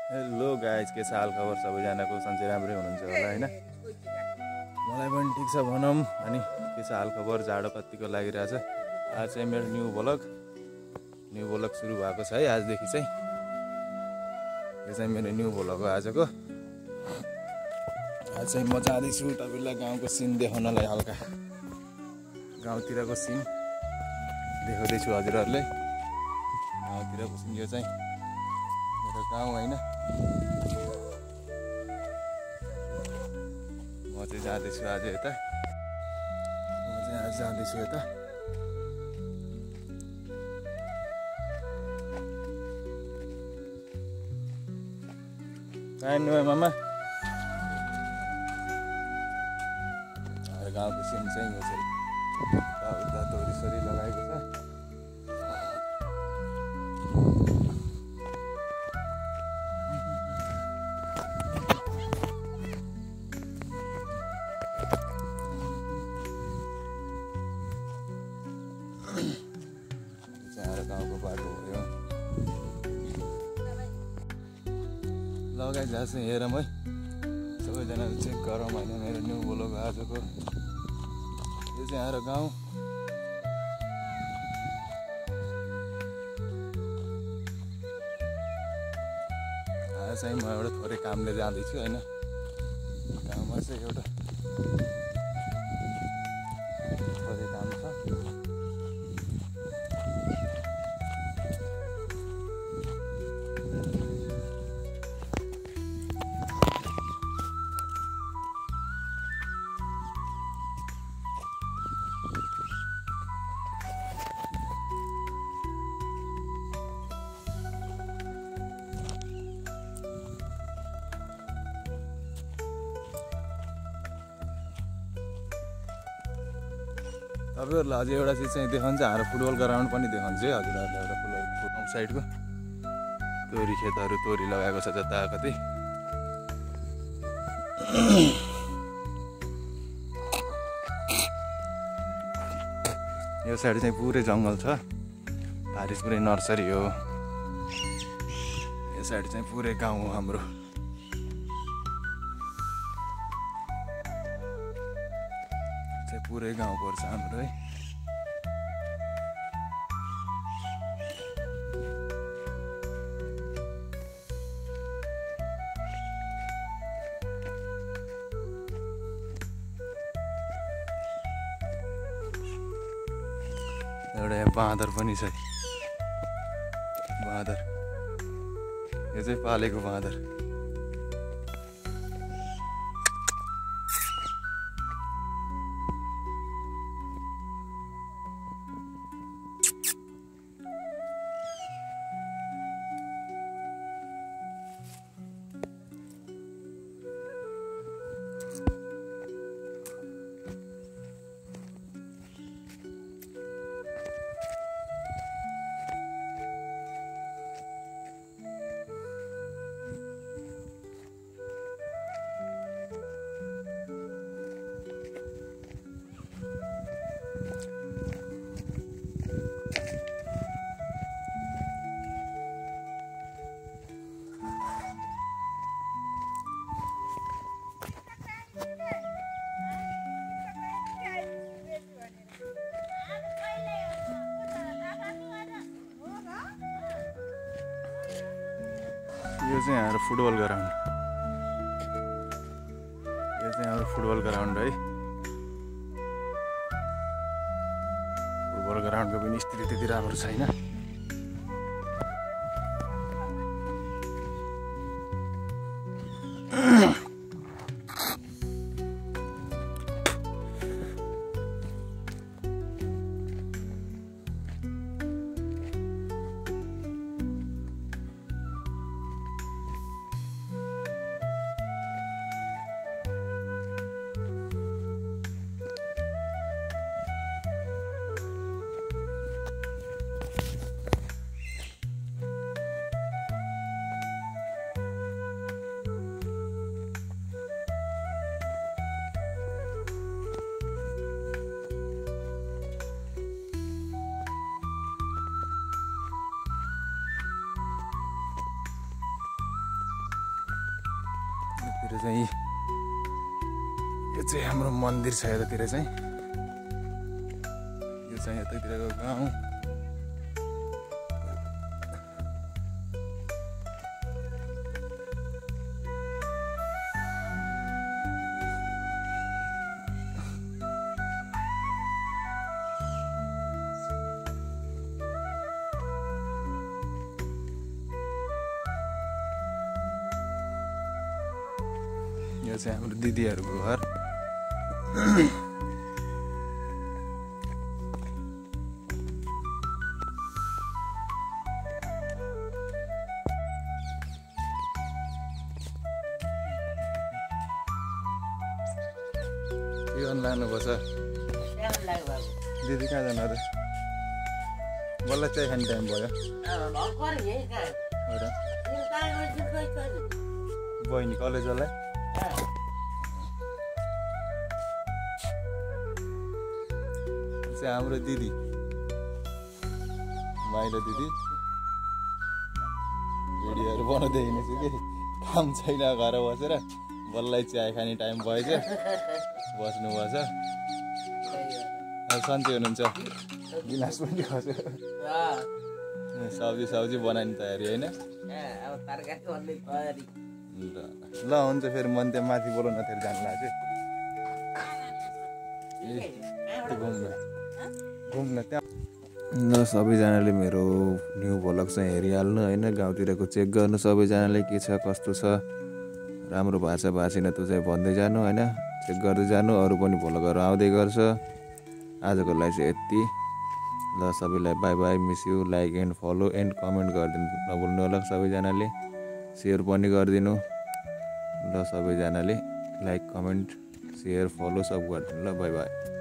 Hello guys, के छ हाल खबर? सबैजनाको सन्चै राम्रै हुनुहुन्छ होला हैन? मलाई पनि ठिक छ भनौँ। अनि के छ हाल खबर? जाडो कतिको लागिरहेछ। आज चाहिँ मेरो न्यू ब्लग सुरु भएको छ है आजदेखि चाहिँ। यो चाहिँ मेरो न्यू ब्लग हो आजको। आज चाहिँ म जाँदैछु तपाईँलाई गाउँको सिन देखाउनलाई, हल्का गाउँतिरको सिन देखाउँदैछु हजुरहरूले। गाउँतिरको सिन यो चाहिँ मेरो गाउँ होइन। म चाहिँ जाँदैछु आज यता। कहाँ हिँड्नु मामा? गाउँको सिन चाहिँ यो चाहिँ उता तोरीसोरी लगाएको छ। गाउँको बाटो हो यो। लगाइ जहाँ चाहिँ हेरौँ है, सबैजनाले चेक गरौँ होइन मेरो न्यू ब्लग आजको। यो चाहिँ हाम्रो गाउँ। आज चाहिँ म एउटा थोरै कामले जाँदैछु होइन। गाउँमा चाहिँ एउटा थोरै काम छ। तपाईँहरूलाई अझै एउटा चिज चाहिँ देखाउँछ, हाम्रो फुटबल ग्राउन्ड पनि देखाउँछ है हजुरहरूलाई। एउटा फुटबल साइडको तोरी खेतहरू, तोरी लगाएको छ जताकतै। यो साइड चाहिँ पुरै जङ्गल छ, बारिस पुरै नर्सरी हो। यो साइड चाहिँ पुरै गाउँ हो हाम्रो। पुरै गाउँ पर्छ हाम्रो है। एउटा यहाँ बाँदर पनि छ। बाँदर यो चाहिँ पालेको बाँदर। यो चाहिँ हाम्रो फुटबल ग्राउन्ड। यो चाहिँ हाम्रो फुटबल ग्राउन्ड है। फुटबल ग्राउन्डको पनि स्थिति त्यति राम्रो छैन। यतातिर चाहिँ यो चाहिँ हाम्रो मन्दिर छ। यतातिर चाहिँ यो चाहिँ यतातिरको गाउँ। यो चाहिँ हाम्रो दिदीहरूको घर। के गर्नु लाग्नुपर्छ दिदी? कहाँ जानु अरे? बल्ल चिया खाने टाइम भयो। बहिनी कलेज होला। चाहिँ हाम्रो दिदी माइलो दिदी भिडियोहरू बनाउँदै हिँडेछु कि काम छैन घर बसेर बल्लै चिया खाने टाइम भएछ बस्नुभएछ। सन्चै हुनुहुन्छ? गिलास पनि खस्यो। सब्जी बनाउने तयारी होइन? ल हुन्छ फेरि मन त्यहाँ माथि बोलाउन फेरि जानु लाग्यो। घुम्न त्यहाँ ल सबैजनाले मेरो न्यू भ्लग चाहिँ हेरिहाल्नु होइन। गाउँतिरको चेक गर्नु सबैजनाले के छ कस्तो छ, राम्रो भएको छैन त्यो चाहिँ भन्दै जानु होइन। चेक गर्दै जानु, अरू पनि भ्लगहरू आउँदै गर्छ। आजको लागि चाहिँ यति। ल सबैलाई bye bye, miss you. Like and follow and comment गरिदिनु नभुल्नु होला सबैजनाले। सेयर पनि गरिदिनु ल सबैजनाले। लाइक कमेन्ट सेयर फलो सब गरिदिनु ल। Bye by.